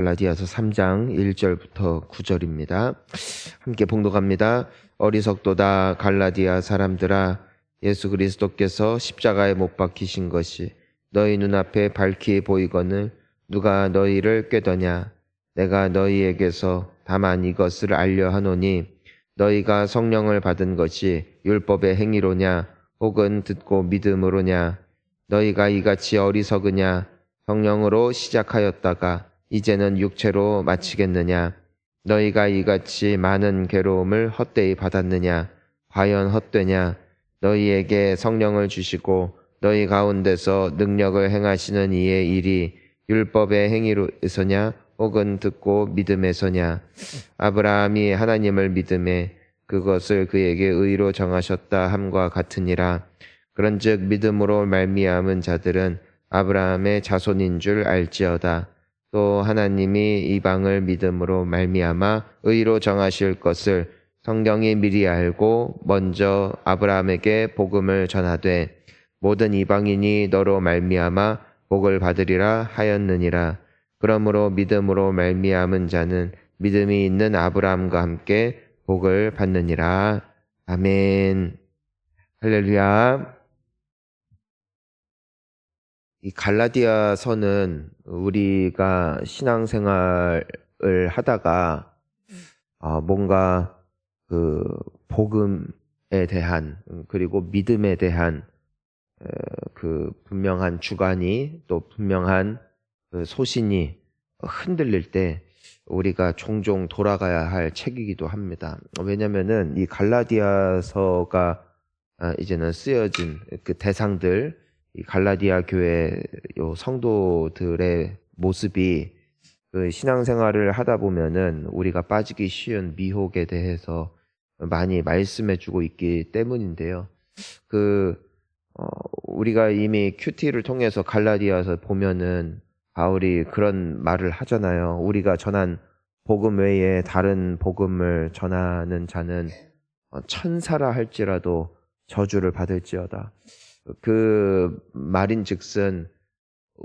갈라디아서 3장 1절부터 9절입니다. 함께 봉독합니다. 어리석도다 갈라디아 사람들아, 예수 그리스도께서 십자가에 못 박히신 것이 너희 눈앞에 밝히 보이거늘 누가 너희를 꾀더냐. 내가 너희에게서 다만 이것을 알려 하노니 너희가 성령을 받은 것이 율법의 행위로냐 혹은 듣고 믿음으로냐. 너희가 이같이 어리석으냐. 성령으로 시작하였다가 이제는 육체로 마치겠느냐. 너희가 이같이 많은 괴로움을 헛되이 받았느냐. 과연 헛되냐. 너희에게 성령을 주시고 너희 가운데서 능력을 행하시는 이의 일이 율법의 행위로서냐 혹은 듣고 믿음에서냐. 아브라함이 하나님을 믿음에 그것을 그에게 의로 정하셨다 함과 같으니라. 그런즉 믿음으로 말미암은 자들은 아브라함의 자손인 줄 알지어다. 또 하나님이 이방을 믿음으로 말미암아 의로 정하실 것을 성경이 미리 알고 먼저 아브라함에게 복음을 전하되 모든 이방인이 너로 말미암아 복을 받으리라 하였느니라. 그러므로 믿음으로 말미암은 자는 믿음이 있는 아브라함과 함께 복을 받느니라. 아멘. 할렐루야. 이 갈라디아서는 우리가 신앙생활을 하다가 뭔가 그 복음에 대한 그리고 믿음에 대한 그 분명한 주관이 또 분명한 그 소신이 흔들릴 때 우리가 종종 돌아가야 할 책이기도 합니다. 왜냐면은 이 갈라디아서가 이제는 쓰여진 그 대상들, 이 갈라디아 교회 요 성도들의 모습이 그 신앙생활을 하다 보면은 우리가 빠지기 쉬운 미혹에 대해서 많이 말씀해 주고 있기 때문인데요. 우리가 이미 큐티를 통해서 갈라디아서 보면은 바울이 그런 말을 하잖아요. 우리가 전한 복음 외에 다른 복음을 전하는 자는 천사라 할지라도 저주를 받을지어다. 그 말인즉슨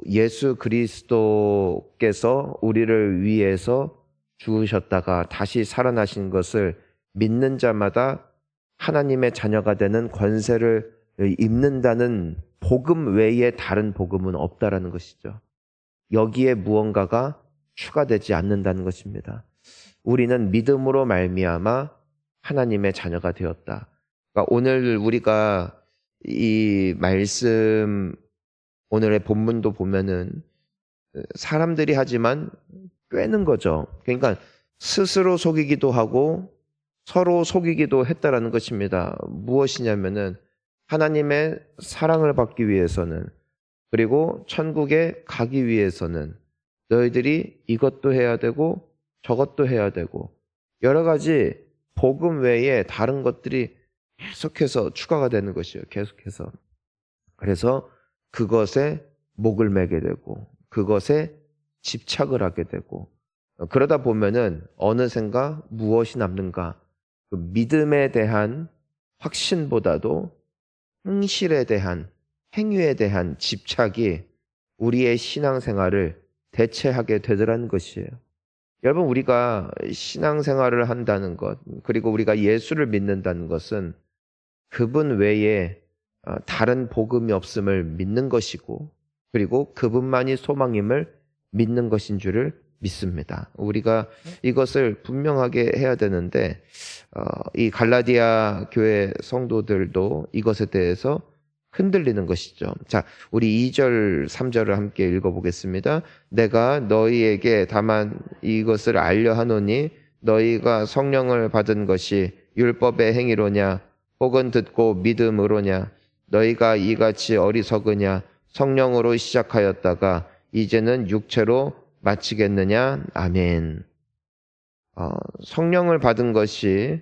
예수 그리스도께서 우리를 위해서 죽으셨다가 다시 살아나신 것을 믿는 자마다 하나님의 자녀가 되는 권세를 입는다는 복음 외에 다른 복음은 없다라는 것이죠. 여기에 무언가가 추가되지 않는다는 것입니다. 우리는 믿음으로 말미암아 하나님의 자녀가 되었다. 그러니까 오늘 우리가 이 말씀, 오늘의 본문도 보면은 사람들이 하지만 꿰는 거죠. 그러니까 스스로 속이기도 하고 서로 속이기도 했다라는 것입니다. 무엇이냐면은 하나님의 사랑을 받기 위해서는, 그리고 천국에 가기 위해서는 너희들이 이것도 해야 되고 저것도 해야 되고 여러 가지 복음 외에 다른 것들이 계속해서 추가가 되는 것이에요. 계속해서. 그래서 그것에 목을 매게 되고 그것에 집착을 하게 되고 그러다 보면은 어느샌가 무엇이 남는가? 그 믿음에 대한 확신보다도 행실에 대한, 행위에 대한 집착이 우리의 신앙생활을 대체하게 되더라는 것이에요. 여러분, 우리가 신앙생활을 한다는 것, 그리고 우리가 예수를 믿는다는 것은 그분 외에 다른 복음이 없음을 믿는 것이고, 그리고 그분만이 소망임을 믿는 것인 줄을 믿습니다. 우리가 이것을 분명하게 해야 되는데 이 갈라디아 교회 성도들도 이것에 대해서 흔들리는 것이죠. 자, 우리 2절, 3절을 함께 읽어보겠습니다. 내가 너희에게 다만 이것을 알려 하노니 너희가 성령을 받은 것이 율법의 행위로냐 혹은 듣고 믿음으로냐. 너희가 이같이 어리석으냐. 성령으로 시작하였다가 이제는 육체로 마치겠느냐. 아멘. 성령을 받은 것이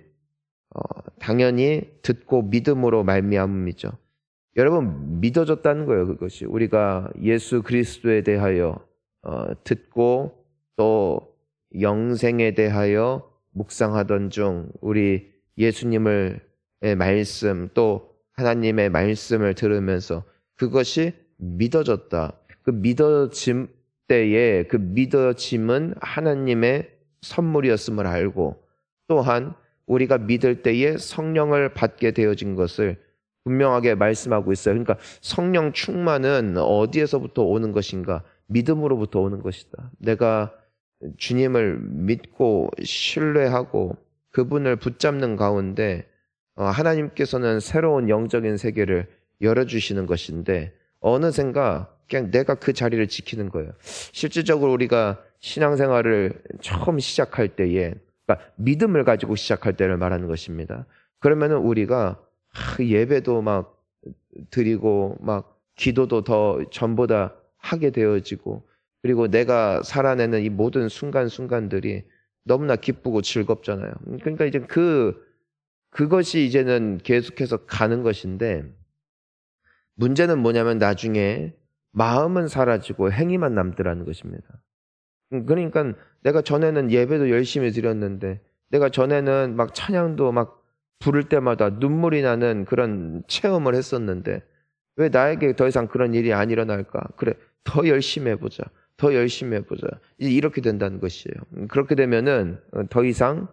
당연히 듣고 믿음으로 말미암음이죠. 여러분, 믿어졌다는 거예요. 그것이 우리가 예수 그리스도에 대하여 듣고 또 영생에 대하여 묵상하던 중 우리 예수님의 말씀 또 하나님의 말씀을 들으면서 그것이 믿어졌다. 그 믿어짐 때에 그 믿어짐은 하나님의 선물이었음을 알고, 또한 우리가 믿을 때에 성령을 받게 되어진 것을 분명하게 말씀하고 있어요. 그러니까 성령 충만은 어디에서부터 오는 것인가? 믿음으로부터 오는 것이다. 내가 주님을 믿고 신뢰하고 그분을 붙잡는 가운데 하나님께서는 새로운 영적인 세계를 열어주시는 것인데, 어느샌가 그냥 내가 그 자리를 지키는 거예요. 실질적으로 우리가 신앙생활을 처음 시작할 때에, 그러니까 믿음을 가지고 시작할 때를 말하는 것입니다. 그러면은 우리가 예배도 막 드리고 막 기도도 더 전보다 하게 되어지고, 그리고 내가 살아내는 이 모든 순간순간들이 너무나 기쁘고 즐겁잖아요. 그러니까 이제 그것이 이제는 계속해서 가는 것인데, 문제는 뭐냐면 나중에 마음은 사라지고 행위만 남더라는 것입니다. 그러니까 내가 전에는 예배도 열심히 드렸는데, 내가 전에는 막 찬양도 막 부를 때마다 눈물이 나는 그런 체험을 했었는데, 왜 나에게 더 이상 그런 일이 안 일어날까? 그래, 더 열심히 해보자. 더 열심히 해보자. 이렇게 된다는 것이에요. 그렇게 되면은 더 이상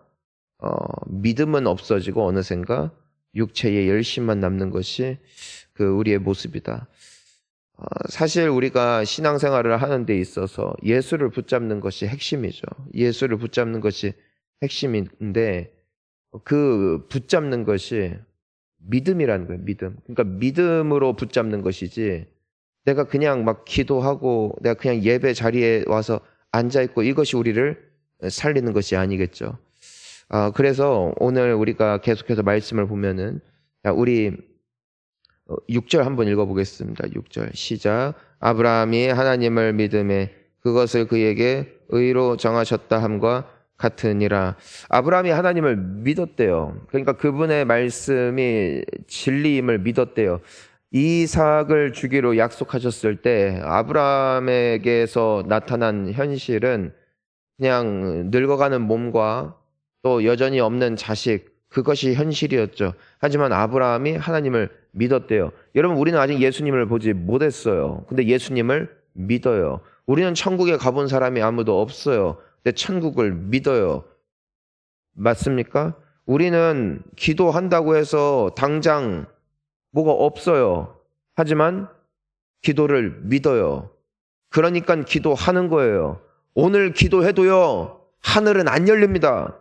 믿음은 없어지고 어느샌가 육체의 열심만 남는 것이 그 우리의 모습이다. 사실 우리가 신앙생활을 하는 데 있어서 예수를 붙잡는 것이 핵심이죠. 예수를 붙잡는 것이 핵심인데, 그 붙잡는 것이 믿음이라는 거예요. 믿음. 그러니까 믿음으로 붙잡는 것이지, 내가 그냥 막 기도하고 내가 그냥 예배 자리에 와서 앉아있고 이것이 우리를 살리는 것이 아니겠죠. 그래서 오늘 우리가 계속해서 말씀을 보면은, 우리 6절 한번 읽어보겠습니다. 6절 시작. 아브라함이 하나님을 믿음에 그것을 그에게 의로 정하셨다 함과 같으니라. 아브라함이 하나님을 믿었대요. 그러니까 그분의 말씀이 진리임을 믿었대요. 이삭을 주기로 약속하셨을 때 아브라함에게서 나타난 현실은 그냥 늙어가는 몸과 또 여전히 없는 자식, 그것이 현실이었죠. 하지만 아브라함이 하나님을 믿었대요. 여러분, 우리는 아직 예수님을 보지 못했어요. 근데 예수님을 믿어요. 우리는 천국에 가본 사람이 아무도 없어요. 근데 천국을 믿어요. 맞습니까? 우리는 기도한다고 해서 당장 뭐가 없어요. 하지만 기도를 믿어요. 그러니까 기도하는 거예요. 오늘 기도해도요, 하늘은 안 열립니다.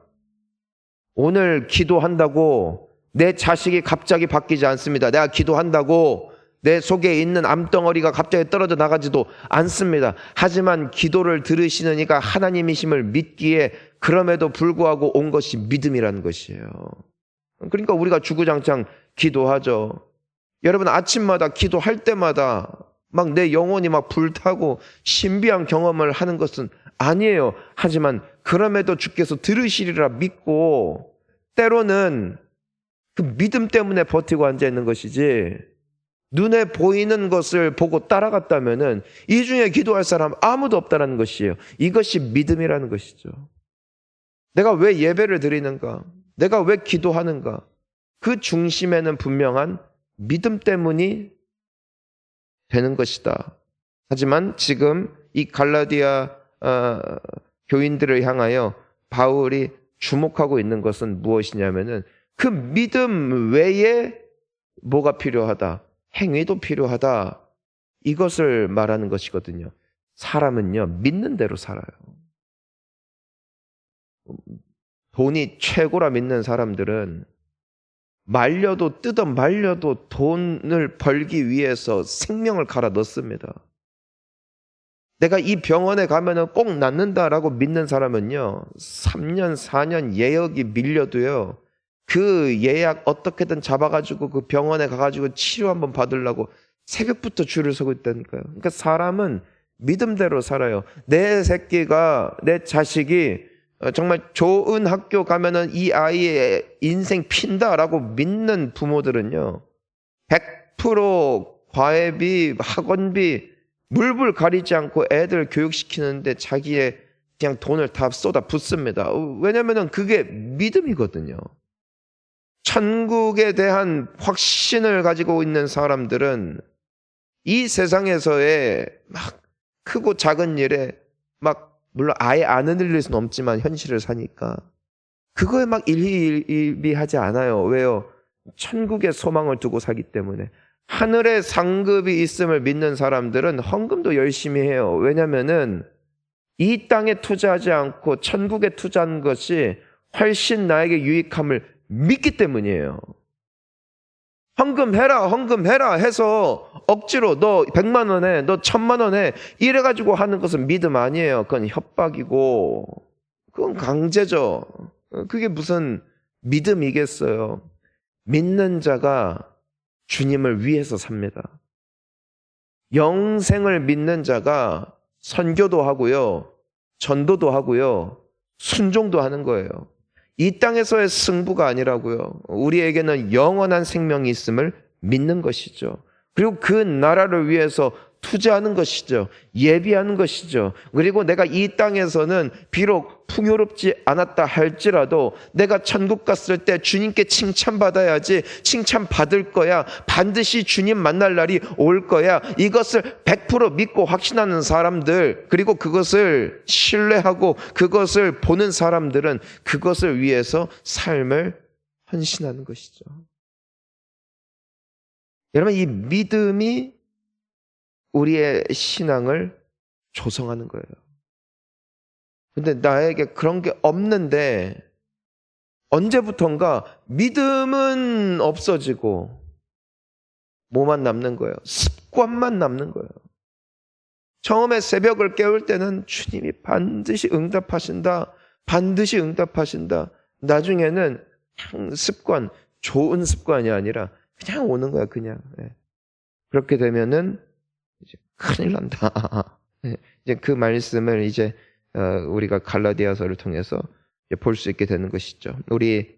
오늘 기도한다고 내 자식이 갑자기 바뀌지 않습니다. 내가 기도한다고 내 속에 있는 암덩어리가 갑자기 떨어져 나가지도 않습니다. 하지만 기도를 들으시는 이가 하나님이심을 믿기에 그럼에도 불구하고 온 것이 믿음이라는 것이에요. 그러니까 우리가 주구장창 기도하죠. 여러분, 아침마다 기도할 때마다 막 내 영혼이 막 불타고 신비한 경험을 하는 것은 아니에요. 하지만 그럼에도 주께서 들으시리라 믿고, 때로는 그 믿음 때문에 버티고 앉아있는 것이지, 눈에 보이는 것을 보고 따라갔다면은 이 중에 기도할 사람 아무도 없다는 것이에요. 이것이 믿음이라는 것이죠. 내가 왜 예배를 드리는가? 내가 왜 기도하는가? 그 중심에는 분명한 믿음 때문이 되는 것이다. 하지만 지금 이 갈라디아 교인들을 향하여 바울이 주목하고 있는 것은 무엇이냐면은, 그 믿음 외에 뭐가 필요하다? 행위도 필요하다. 이것을 말하는 것이거든요. 사람은요, 믿는 대로 살아요. 돈이 최고라 믿는 사람들은 말려도 뜯어 말려도 돈을 벌기 위해서 생명을 갈아 넣습니다. 내가 이 병원에 가면은 꼭 낫는다라고 믿는 사람은요, 3년, 4년 예약이 밀려도요, 그 예약 어떻게든 잡아가지고 그 병원에 가가지고 치료 한번 받으려고 새벽부터 줄을 서고 있다니까요. 그러니까 사람은 믿음대로 살아요. 내 새끼가, 내 자식이 정말 좋은 학교 가면은 이 아이의 인생 핀다라고 믿는 부모들은요, 100% 과외비, 학원비, 물불 가리지 않고 애들 교육시키는데 자기의 그냥 돈을 다 쏟아 붓습니다. 왜냐면은 그게 믿음이거든요. 천국에 대한 확신을 가지고 있는 사람들은 이 세상에서의 막 크고 작은 일에 막 물론 아예 안 흔들릴 수는 없지만 현실을 사니까 그거에 막 일희일비하지 않아요. 왜요? 천국의 소망을 두고 살기 때문에. 하늘의 상급이 있음을 믿는 사람들은 헌금도 열심히 해요. 왜냐면은 이 땅에 투자하지 않고 천국에 투자한 것이 훨씬 나에게 유익함을 믿기 때문이에요. 헌금해라 해서 억지로 너 100만 원에 너 1000만 원에 이래가지고 하는 것은 믿음 아니에요. 그건 협박이고 그건 강제죠. 그게 무슨 믿음이겠어요. 믿는 자가 주님을 위해서 삽니다. 영생을 믿는 자가 선교도 하고요, 전도도 하고요, 순종도 하는 거예요. 이 땅에서의 승부가 아니라고요. 우리에게는 영원한 생명이 있음을 믿는 것이죠. 그리고 그 나라를 위해서 투자하는 것이죠. 예비하는 것이죠. 그리고 내가 이 땅에서는 비록 풍요롭지 않았다 할지라도 내가 천국 갔을 때 주님께 칭찬받아야지, 칭찬받을 거야, 반드시 주님 만날 날이 올 거야, 이것을 100% 믿고 확신하는 사람들, 그리고 그것을 신뢰하고 그것을 보는 사람들은 그것을 위해서 삶을 헌신하는 것이죠. 여러분, 이 믿음이 우리의 신앙을 조성하는 거예요. 근데 나에게 그런 게 없는데 언제부턴가 믿음은 없어지고 뭐만 남는 거예요? 습관만 남는 거예요. 처음에 새벽을 깨울 때는 주님이 반드시 응답하신다. 반드시 응답하신다. 나중에는 그냥 습관, 좋은 습관이 아니라 그냥 오는 거야, 그냥. 그렇게 되면은 이제 큰일 난다. 이제 그 말씀을 이제 우리가 갈라디아서를 통해서 볼 수 있게 되는 것이죠. 우리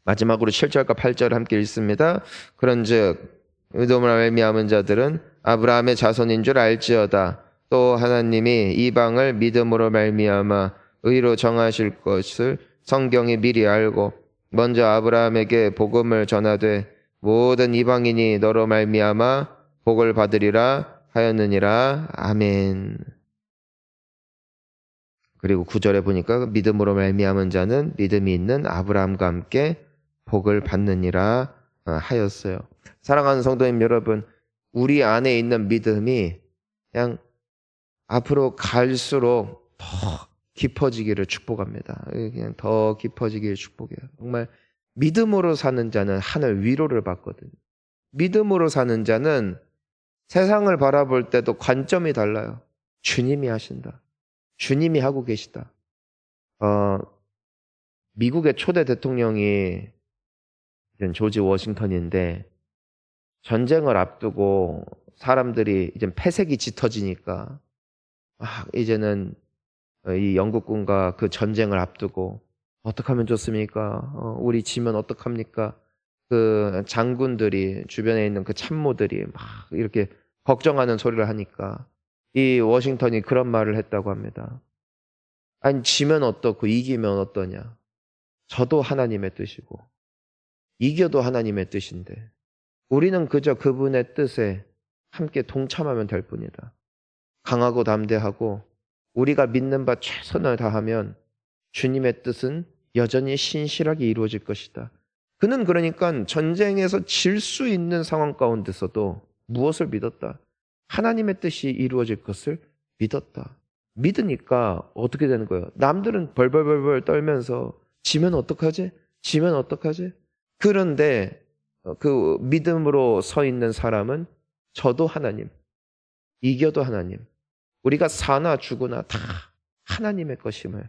마지막으로 7절과 8절을 함께 읽습니다. 그런즉 의도로 말미암은 자들은 아브라함의 자손인 줄 알지어다. 또 하나님이 이방을 믿음으로 말미암아 의로 정하실 것을 성경이 미리 알고 먼저 아브라함에게 복음을 전하되 모든 이방인이 너로 말미암아 복을 받으리라 하였느니라. 아멘. 그리고 9절에 보니까 믿음으로 말미암은 자는 믿음이 있는 아브라함과 함께 복을 받느니라 하였어요. 사랑하는 성도님 여러분, 우리 안에 있는 믿음이 그냥 앞으로 갈수록 더 깊어지기를 축복합니다. 그냥 더 깊어지기를 축복해요. 정말 믿음으로 사는 자는 하늘 위로를 받거든요. 믿음으로 사는 자는 세상을 바라볼 때도 관점이 달라요. 주님이 하신다. 주님이 하고 계시다. 미국의 초대 대통령이 조지 워싱턴인데 전쟁을 앞두고 사람들이 이제 폐색이 짙어지니까 이제는 이 영국군과 그 전쟁을 앞두고 어떻게 하면 좋습니까? 우리 지면 어떡합니까? 그 장군들이 주변에 있는 그 참모들이 막 이렇게 걱정하는 소리를 하니까 이 워싱턴이 그런 말을 했다고 합니다. 아니 지면 어떻고 이기면 어떠냐? 저도 하나님의 뜻이고 이겨도 하나님의 뜻인데 우리는 그저 그분의 뜻에 함께 동참하면 될 뿐이다. 강하고 담대하고 우리가 믿는 바 최선을 다하면 주님의 뜻은 여전히 신실하게 이루어질 것이다. 그는 그러니까 전쟁에서 질 수 있는 상황 가운데서도 무엇을 믿었다? 하나님의 뜻이 이루어질 것을 믿었다. 믿으니까 어떻게 되는 거예요? 남들은 벌벌벌벌 떨면서 지면 어떡하지? 지면 어떡하지? 그런데 그 믿음으로 서 있는 사람은 저도 하나님, 이겨도 하나님, 우리가 사나 죽으나 다 하나님의 것임을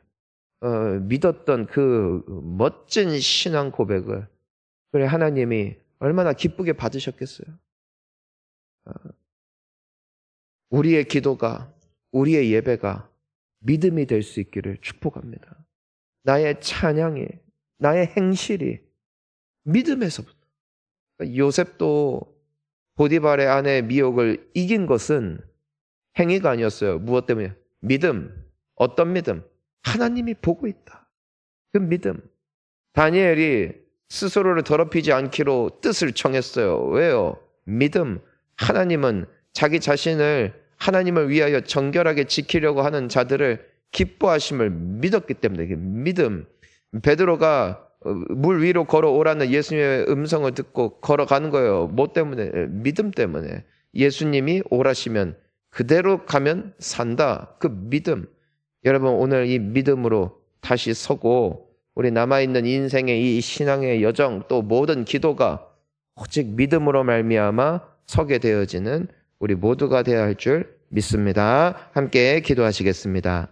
믿었던 그 멋진 신앙 고백을 그래 하나님이 얼마나 기쁘게 받으셨겠어요. 우리의 기도가, 우리의 예배가 믿음이 될 수 있기를 축복합니다. 나의 찬양이, 나의 행실이 믿음에서부터. 요셉도 보디발의 아내의 미혹을 이긴 것은 행위가 아니었어요. 무엇 때문에? 믿음. 어떤 믿음? 하나님이 보고 있다. 그 믿음. 다니엘이 스스로를 더럽히지 않기로 뜻을 정했어요. 왜요? 믿음. 하나님은 자기 자신을 하나님을 위하여 정결하게 지키려고 하는 자들을 기뻐하심을 믿었기 때문에, 믿음. 베드로가 물 위로 걸어오라는 예수님의 음성을 듣고 걸어가는 거예요. 뭐 때문에? 믿음 때문에. 예수님이 오라시면 그대로 가면 산다. 그 믿음. 여러분, 오늘 이 믿음으로 다시 서고 우리 남아있는 인생의 이 신앙의 여정, 또 모든 기도가 오직 믿음으로 말미암아 서게 되어지는 우리 모두가 되어야 할 줄 믿습니다. 함께 기도하시겠습니다.